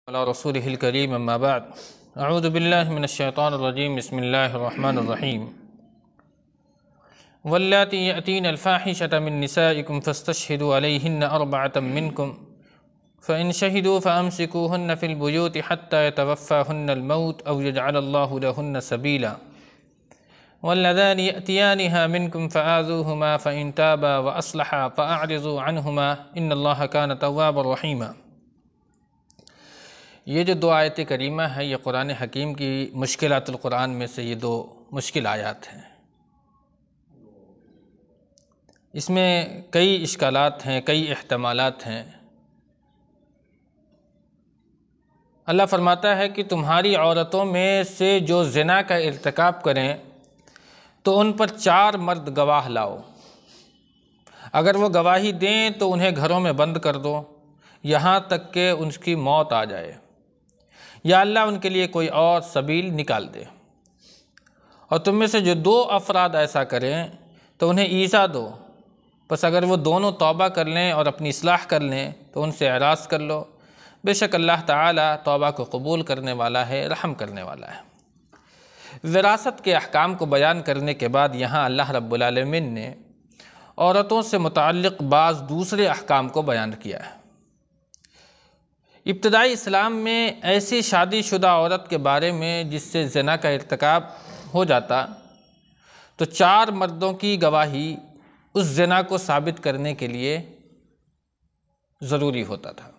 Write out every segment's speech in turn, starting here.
على رسوله الكريم اما بعد اعوذ باللہ من الشیطان الرجیم بسم اللہ الرحمن الرحیم واللاتی یأتین الفاحشة من نسائکم فاستشہدوا علیہن اربعة منکم فإن شہدوا فأمسکوہن فی البیوت حتی یتوفاہن الموت او یجعل اللہ لہن سبیلا واللذان یأتیانها منکم فآذوہما فإن تابا وأصلحا فأعرضوا عنہما ان اللہ کان توابا رحیما۔ یہ جو دو آیت کریمہ ہے یہ قرآن حکیم کی مشکلات القرآن میں سے یہ دو مشکل آیات ہیں۔ اس میں کئی اشکالات ہیں، کئی احتمالات ہیں۔ اللہ فرماتا ہے کہ تمہاری عورتوں میں سے جو زنا کا ارتکاب کریں تو ان پر 4 مرد گواہ لاؤ، اگر وہ گواہی دیں تو انہیں گھروں میں بند کر دو یہاں تک کہ ان کی موت آ جائے، یا اللہ ان کے لیے کوئی اور سبیل نکال دے۔ اور تم میں سے جو 2 افراد ایسا کریں تو انہیں ایذا دو، بس اگر وہ دونوں توبہ کر لیں اور اپنی اصلاح کر لیں تو ان سے اعراض کر لو، بے شک اللہ تعالیٰ توبہ کو قبول کرنے والا ہے، رحم کرنے والا ہے۔ وراثت کے احکام کو بیان کرنے کے بعد یہاں اللہ رب العالمین نے عورتوں سے متعلق بعض دوسرے احکام کو بیان کیا ہے۔ ابتدائی اسلام میں ایسی شادی شدہ عورت کے بارے میں جس سے زنا کا ارتکاب ہو جاتا تو 4 مردوں کی گواہی اس زنا کو ثابت کرنے کے لیے ضروری ہوتا تھا،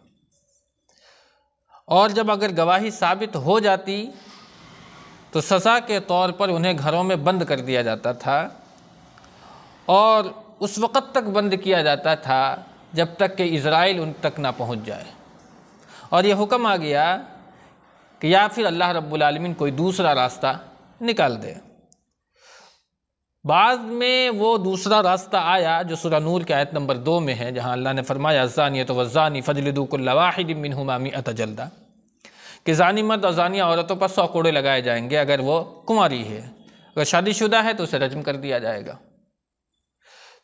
اور جب اگر گواہی ثابت ہو جاتی تو سزا کے طور پر انہیں گھروں میں بند کر دیا جاتا تھا، اور اس وقت تک بند کیا جاتا تھا جب تک کہ اسرائیل ان تک نہ پہنچ جائے، اور یہ حکم آ گیا کہ یا پھر اللہ رب العالمین کوئی دوسرا راستہ نکال دے۔ بعد میں وہ دوسرا راستہ آیا جو سورہ نور کی آیت نمبر 2 میں ہے، جہاں اللہ نے فرمایا الزانیۃ والزانی فاجلدوا کل واحد منہما 100 جلدہ، کہ زانی مرد اور زانیہ عورتوں پر 100 کوڑے لگائے جائیں گے اگر وہ کنواری ہے، اگر شادی شدہ ہے تو اسے رجم کر دیا جائے گا۔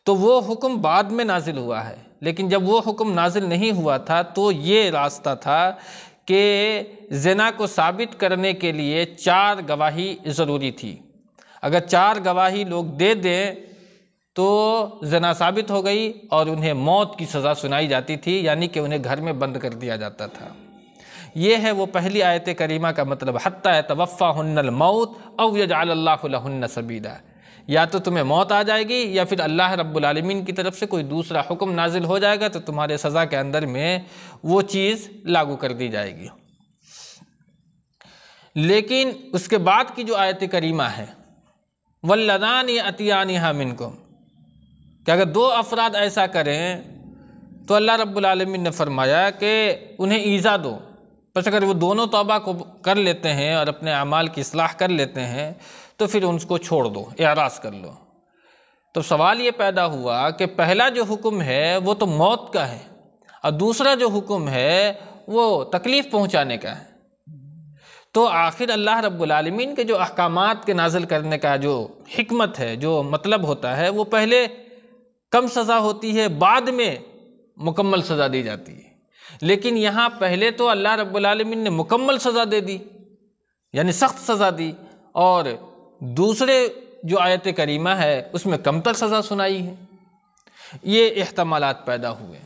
تو وہ حکم بعد میں نازل ہوا ہے، لیکن جب وہ حکم نازل نہیں ہوا تھا تو یہ راستہ تھا کہ زنا کو ثابت کرنے کے لیے 4 گواہی ضروری تھی۔ اگر 4 گواہی لوگ دے دیں تو زنا ثابت ہو گئی اور انہیں موت کی سزا سنائی جاتی تھی، یعنی کہ انہیں گھر میں بند کر دیا جاتا تھا۔ یہ ہے وہ پہلی آیت کریمہ کا مطلب، حتی یتوفاہن الموت او یجعل اللہ لہن سبیلا، یا تو تمہیں موت آ جائے گی یا پھر اللہ رب العالمین کی طرف سے کوئی دوسرا حکم نازل ہو جائے گا تو تمہارے سزا کے اندر میں وہ چیز لاگو کر دی جائے گی۔ لیکن اس کے بعد کی جو آیت کریمہ ہے واللذان یأتیانها منکم، کہ اگر 2 افراد ایسا کریں تو اللہ رب العالمین نے فرمایا کہ انہیں ایذا دو، بس اگر وہ دونوں توبہ کو کر لیتے ہیں اور اپنے اعمال کی اصلاح کر لیتے ہیں تو پھر ان کو چھوڑ دو، اعراض کر لو۔ تو سوال یہ پیدا ہوا کہ پہلا جو حکم ہے وہ تو موت کا ہے، اور دوسرا جو حکم ہے وہ تکلیف پہنچانے کا ہے، تو آخر اللہ رب العالمین کے جو احکامات کے نازل کرنے کا جو حکمت ہے، جو مطلب ہوتا ہے، وہ پہلے کم سزا ہوتی ہے، بعد میں مکمل سزا دی جاتی ہے۔ لیکن یہاں پہلے تو اللہ رب العالمین نے مکمل سزا دے دی، یعنی سخت سزا دی، اور دوسرے جو آیت کریمہ ہے اس میں کمتر سزا سنائی ہے۔ یہ احتمالات پیدا ہوئے،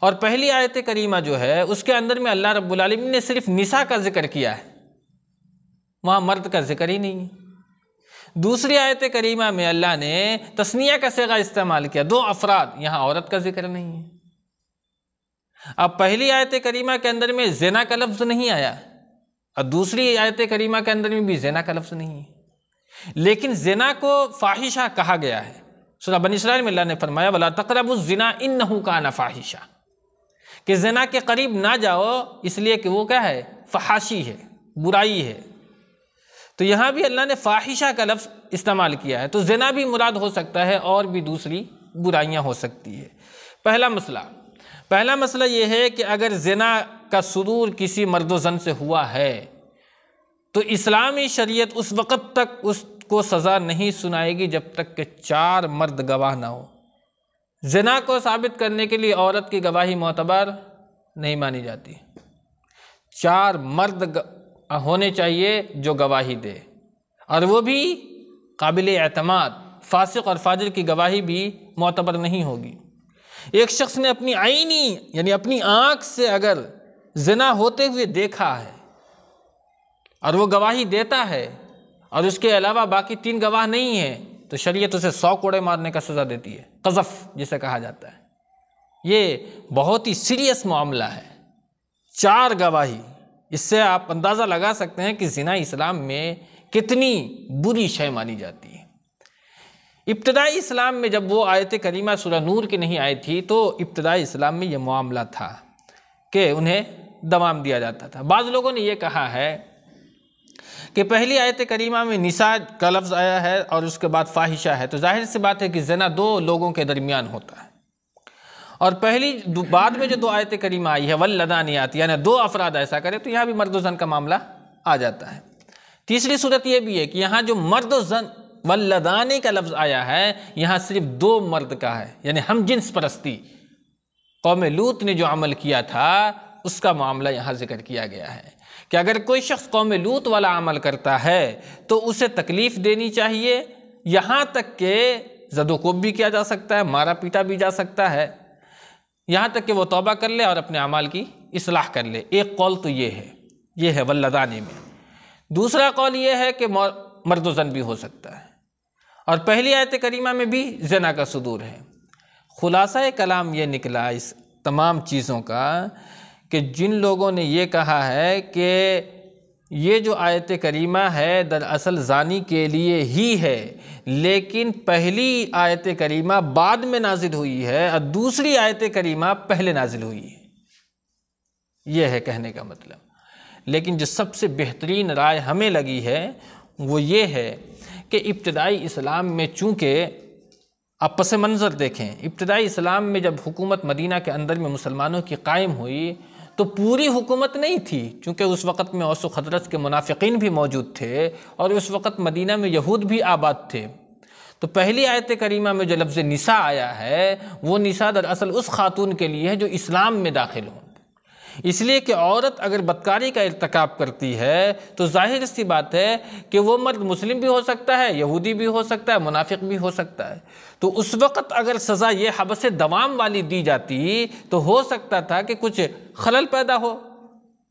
اور پہلی آیت کریمہ جو ہے اس کے اندر میں اللہ رب العالمین نے صرف نساء کا ذکر کیا ہے، وہاں مرد کا ذکر ہی نہیں ہے۔ دوسری آیت کریمہ میں اللہ نے تثنیہ کا صیغہ استعمال کیا، 2 افراد، یہاں عورت کا ذکر نہیں ہے۔ اب پہلی آیت کریمہ کے اندر میں زنا کا لفظ نہیں آیا، اور دوسری آیت کریمہ کے اندر میں بھی زنا کا لفظ نہیں ہے، لیکن زنا کو فاحشہ کہا گیا ہے۔ سورہ بنی اسرائیل میں اللہ نے فرمایا وَلَا تَقْرَبُوا الزِّنَا إِنَّهُ كَانَ فَاحِشًا، کہ زنا کے قریب نہ جاؤ، اس لیے کہ وہ کیا ہے، فحاشی ہے، برائی ہے۔ تو یہاں بھی اللہ نے فاحشہ کا لفظ استعمال کیا ہے، تو زنا بھی مراد ہو سکتا ہے اور بھی دوسری برائیاں ہو سکتی ہے۔ پہلا مسئلہ یہ ہے کہ اگر زنا کا صدور کسی مرد و زن سے ہوا ہے تو اسلامی شریعت اس وقت تک اس کو سزا نہیں سنائے گی جب تک کہ 4 مرد گواہ نہ ہو۔ زنا کو ثابت کرنے کے لیے عورت کی گواہی معتبر نہیں مانی جاتی، 4 مرد ہونے چاہیے جو گواہی دے، اور وہ بھی قابل اعتماد، فاسق اور فاجر کی گواہی بھی معتبر نہیں ہوگی۔ ایک شخص نے اپنی عینی یعنی اپنی آنکھ سے اگر زنا ہوتے ہوئے دیکھا ہے اور وہ گواہی دیتا ہے اور اس کے علاوہ باقی 3 گواہ نہیں ہیں تو شریعت اسے 100 کوڑے مارنے کا سزا دیتی ہے، قذف جسے کہا جاتا ہے۔ یہ بہت ہی سیریس معاملہ ہے، 4 گواہی۔ اس سے آپ اندازہ لگا سکتے ہیں کہ زنا اسلام میں کتنی بری شے مانی جاتی ہے۔ ابتدائی اسلام میں جب وہ آیت کریمہ سورہ نور کی نہیں آئی تھی تو ابتدائی اسلام میں یہ معاملہ تھا کہ انہیں دوام دیا جاتا تھا۔ بعض لوگوں نے یہ کہا ہے کہ پہلی آیت کریمہ میں نساء کا لفظ آیا ہے اور اس کے بعد فاحشہ ہے، تو ظاہر سی بات ہے کہ زنا 2 لوگوں کے درمیان ہوتا ہے، اور بعد میں جو 2 آیت کریمہ آئی ہے واللذانیات، یعنی 2 افراد ایسا کرے، تو یہاں بھی مرد و زن کا معاملہ آ جاتا ہے۔ تیسری صورت یہ بھی ہے کہ یہاں جو مرد و زن واللذانی کا لفظ آیا ہے یہاں صرف 2 مرد کا ہے، یعنی ہم جنس پرستی، قوم لوط نے جو عمل کیا تھا اس کا معاملہ یہاں ذکر کیا گیا ہے کہ اگر کوئی شخص قوم لوط والا عمل کرتا ہے تو اسے تکلیف دینی چاہیے، یہاں تک کہ زد و کوب بھی کیا جا سکتا ہے، مارا پیٹا بھی جا سکتا ہے، یہاں تک کہ وہ توبہ کر لے اور اپنے اعمال کی اصلاح کر لے۔ ایک قول تو یہ ہے واللذانی میں۔ دوسرا قول یہ ہے کہ مرد و زن بھی ہو سکتا ہے، اور پہلی آیت کریمہ میں بھی زنا کا صدور ہے۔ خلاصہ کلام یہ نکلا اس تمام چیزوں کا کہ جن لوگوں نے یہ کہا ہے کہ یہ جو آیت کریمہ ہے دراصل زانی کے لیے ہی ہے، لیکن پہلی آیت کریمہ بعد میں نازل ہوئی ہے اور دوسری آیت کریمہ پہلے نازل ہوئی ہے، یہ ہے کہنے کا مطلب۔ لیکن جو سب سے بہترین رائے ہمیں لگی ہے وہ یہ ہے کہ ابتدائی اسلام میں چونکہ آپ پس منظر دیکھیں، ابتدائی اسلام میں جب حکومت مدینہ کے اندر میں مسلمانوں کی قائم ہوئی تو پوری حکومت نہیں تھی، چونکہ اس وقت میں اوس و خزرج کے منافقین بھی موجود تھے اور اس وقت مدینہ میں یہود بھی آباد تھے۔ تو پہلی آیت کریمہ میں جو لفظ نساء آیا ہے وہ نساء دراصل اس خاتون کے لیے ہے جو اسلام میں داخل ہوں، اس لیے کہ عورت اگر بدکاری کا ارتکاب کرتی ہے تو ظاہر سی بات ہے کہ وہ مرد مسلم بھی ہو سکتا ہے، یہودی بھی ہو سکتا ہے، منافق بھی ہو سکتا ہے۔ تو اس وقت اگر سزا یہ حبس دوام والی دی جاتی تو ہو سکتا تھا کہ کچھ خلل پیدا ہو،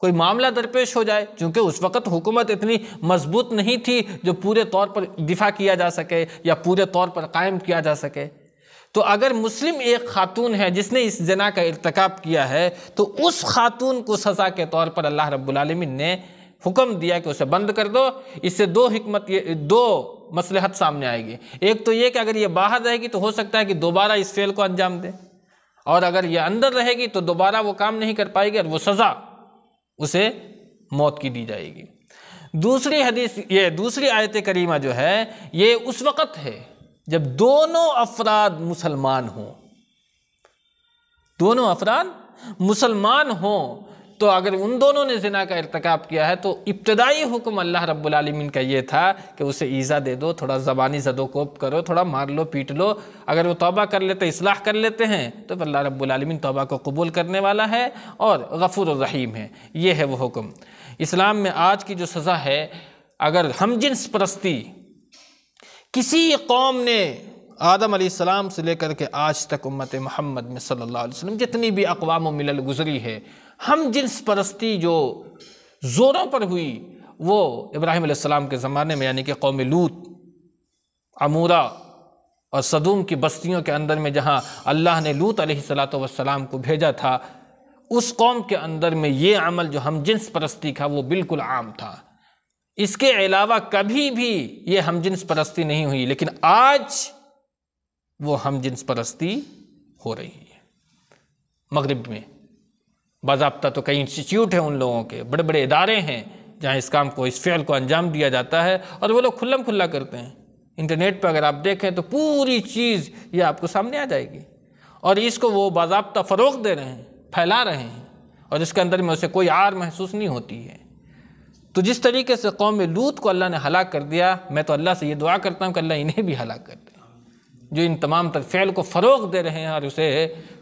کوئی معاملہ درپیش ہو جائے، چونکہ اس وقت حکومت اتنی مضبوط نہیں تھی جو پورے طور پر دفاع کیا جا سکے یا پورے طور پر قائم کیا جا سکے۔ تو اگر مسلم ایک خاتون ہے جس نے اس زنا کا ارتکاب کیا ہے تو اس خاتون کو سزا کے طور پر اللہ رب العالمین نے حکم دیا کہ اسے بند کر دو۔ اس سے 2 مصلحت سامنے آئے گی۔ ایک تو یہ کہ اگر یہ باہر رہے گی تو ہو سکتا ہے کہ دوبارہ اس فعل کو انجام دے، اور اگر یہ اندر رہے گی تو دوبارہ وہ کام نہیں کر پائے گی اور وہ سزا اسے موت کی دی جائے گی۔ دوسری آیت کریمہ جو ہے یہ اس وقت ہے جب دونوں افراد مسلمان ہوں، دونوں افراد مسلمان ہوں، تو اگر ان دونوں نے زنا کا ارتکاب کیا ہے تو ابتدائی حکم اللہ رب العالمین کا یہ تھا کہ اسے ایذا دے دو، تھوڑا زبانی زد و کوب کرو، تھوڑا مار لو پیٹ لو، اگر وہ توبہ کر لیتے اصلاح کر لیتے ہیں تو اللہ رب العالمین توبہ کو قبول کرنے والا ہے اور غفور الرحیم ہے۔ یہ ہے وہ حکم۔ اسلام میں آج کی جو سزا ہے، اگر ہم جنس پرستی کسی قوم نے آدم علیہ السلام سے لے کر کے آج تک امت محمد میں صلی اللہ علیہ وسلم جتنی بھی اقوام و ملل گزری ہے، ہم جنس پرستی جو زوروں پر ہوئی وہ ابراہیم علیہ السلام کے زمانے میں، یعنی کہ قوم لوط، عمورہ اور صدوم کی بستیوں کے اندر میں جہاں اللہ نے لوط علیہ السلام کو بھیجا تھا، اس قوم کے اندر میں یہ عمل جو ہم جنس پرستی کا وہ بالکل عام تھا۔ اس کے علاوہ کبھی بھی یہ ہم جنس پرستی نہیں ہوئی، لیکن آج وہ ہم جنس پرستی ہو رہی ہے۔ مغرب میں باضابطہ تو کئی انسٹیٹیوٹ ہیں ان لوگوں کے، بڑے بڑے ادارے ہیں جہاں اس کام کو، اس فعل کو انجام دیا جاتا ہے، اور وہ لوگ کھلم کھلا کرتے ہیں۔ انٹرنیٹ پہ اگر آپ دیکھیں تو پوری چیز یہ آپ کو سامنے آ جائے گی، اور اس کو وہ باضابطہ فروغ دے رہے ہیں، پھیلا رہے ہیں، اور اس کے اندر میں اسے کوئی عار محسوس نہیں ہوتی ہے۔ تو جس طریقے سے قوم لوط کو اللہ نے ہلاک کر دیا، میں تو اللہ سے یہ دعا کرتا ہوں کہ اللہ انہیں بھی ہلاک کر دے، جو ان تمام تر فعل کو فروغ دے رہے ہیں اور اسے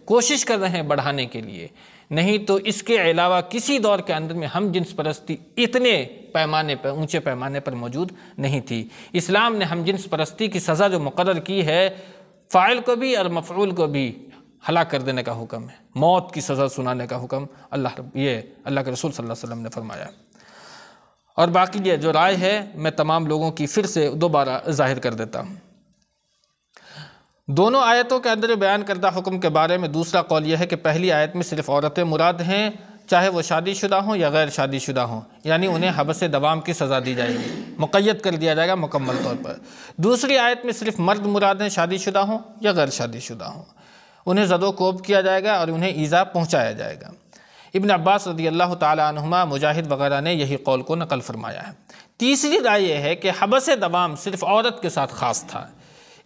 کوشش کر رہے ہیں بڑھانے کے لیے۔ نہیں تو اس کے علاوہ کسی دور کے اندر میں ہم جنس پرستی اتنے پیمانے پر، اونچے پیمانے پر موجود نہیں تھی۔ اسلام نے ہم جنس پرستی کی سزا جو مقرر کی ہے، فاعل کو بھی اور مفعول کو بھی ہلاک کر دینے کا حکم ہے، موت کی سزا سنانے کا حکم اللہ کے رسول صلی اللہ علیہ وسلم نے فرمایا۔ اور باقی یہ جو رائے ہے میں تمام لوگوں کی پھر سے دوبارہ ظاہر کر دیتا ہوں۔ دونوں آیتوں کے اندر بیان کردہ حکم کے بارے میں دوسرا قول یہ ہے کہ پہلی آیت میں صرف عورتیں مراد ہیں، چاہے وہ شادی شدہ ہوں یا غیر شادی شدہ ہوں، یعنی انہیں حبس دوام کی سزا دی جائے گی، مقید کر دیا جائے گا مکمل طور پر۔ دوسری آیت میں صرف مرد مراد ہیں، شادی شدہ ہوں یا غیر شادی شدہ ہوں، انہیں زد و کوب کیا جائے گا اور انہیں ایذا پہنچایا جائے گا۔ ابن عباس رضی اللہ تعالی عنہما، مجاہد وغیرہ نے یہی قول کو نقل فرمایا ہے۔ تیسری رائے یہ ہے کہ حبس دوام صرف عورت کے ساتھ خاص تھا،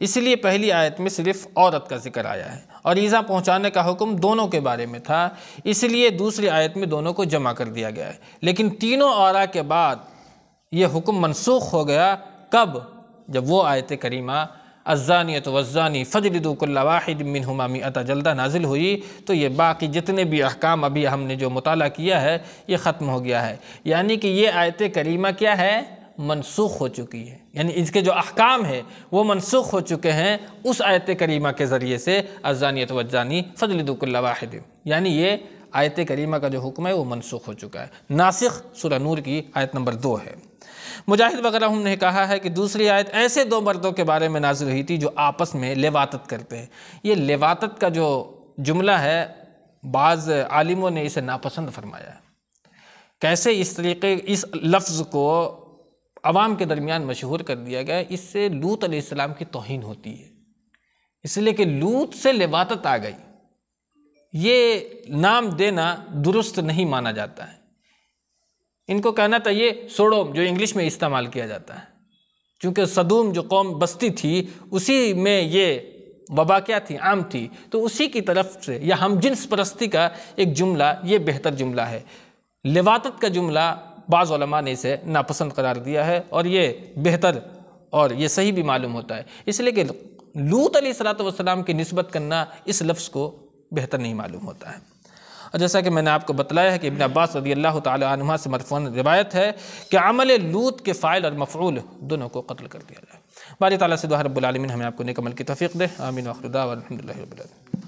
اس لیے پہلی آیت میں صرف عورت کا ذکر آیا ہے، اور ایذا پہنچانے کا حکم دونوں کے بارے میں تھا، اس لیے دوسری آیت میں دونوں کو جمع کر دیا گیا ہے۔ لیکن تینوں آراء کے بعد یہ حکم منسوخ ہو گیا، کب؟ جب وہ آیت کریمہ الزانیۃ والزانی فاجلدوا کل واحد منہما مئۃ جلدہ نازل ہوئی، تو یہ باقی جتنے بھی احکام ابھی ہم نے جو مطالعہ کیا ہے یہ ختم ہو گیا ہے، یعنی کہ یہ آیت کریمہ کیا ہے؟ منسوخ ہو چکی ہے، یعنی اس کے جو احکام ہیں وہ منسوخ ہو چکے ہیں اس آیت کریمہ کے ذریعے سے، الزانیۃ والزانی فاجلدوا کل واحد، یعنی یہ آیت کریمہ کا جو حکم ہے وہ منسوخ ہو چکا ہے۔ ناسخ سورہ نور کی آیت نمبر 2 ہے۔ مجاہد وغیرہ ہم نے کہا ہے کہ دوسری آیت ایسے دو مردوں کے بارے میں نازل ہوئی تھی جو آپس میں لواطت کرتے ہیں۔ یہ لواطت کا جو جملہ ہے بعض عالموں نے اسے ناپسند فرمایا ہے۔ کیسے اس طریقے اس لفظ کو عوام کے درمیان مشہور کر دیا گیا ہے؟ اس سے لوط علیہ السلام کی توہین ہوتی ہے، اس لیے کہ لوط سے لواطت آ گئی، یہ نام دینا درست نہیں مانا جاتا ہے۔ ان کو کہنا چاہیے سوڈوم، جو انگلش میں استعمال کیا جاتا ہے، چونکہ صدوم جو قوم بستی تھی اسی میں یہ وبا کیا تھی؟ عام تھی، تو اسی کی طرف سے یا ہم جنس پرستی کا ایک جملہ یہ بہتر جملہ ہے۔ لواطت کا جملہ بعض علماء نے اسے ناپسند قرار دیا ہے، اور یہ بہتر اور یہ صحیح بھی معلوم ہوتا ہے، اس لیے کہ لوط علیہ السلام کی نسبت کرنا اس لفظ کو بہتر نہیں معلوم ہوتا ہے۔ اور جیسا کہ میں نے آپ کو بتلایا ہے کہ ابن عباس رضی اللہ تعالی عنہما سے مرفوعاً روایت ہے کہ عمل لوط کے فاعل اور مفعول دونوں کو قتل کر دیا جائے۔ باری تعالیٰ سے دعا رب العالمین ہمیں آپ کو نیک عمل کی توفیق دے، آمین، وآخر دعوانا الحمدللہ رب العالمین۔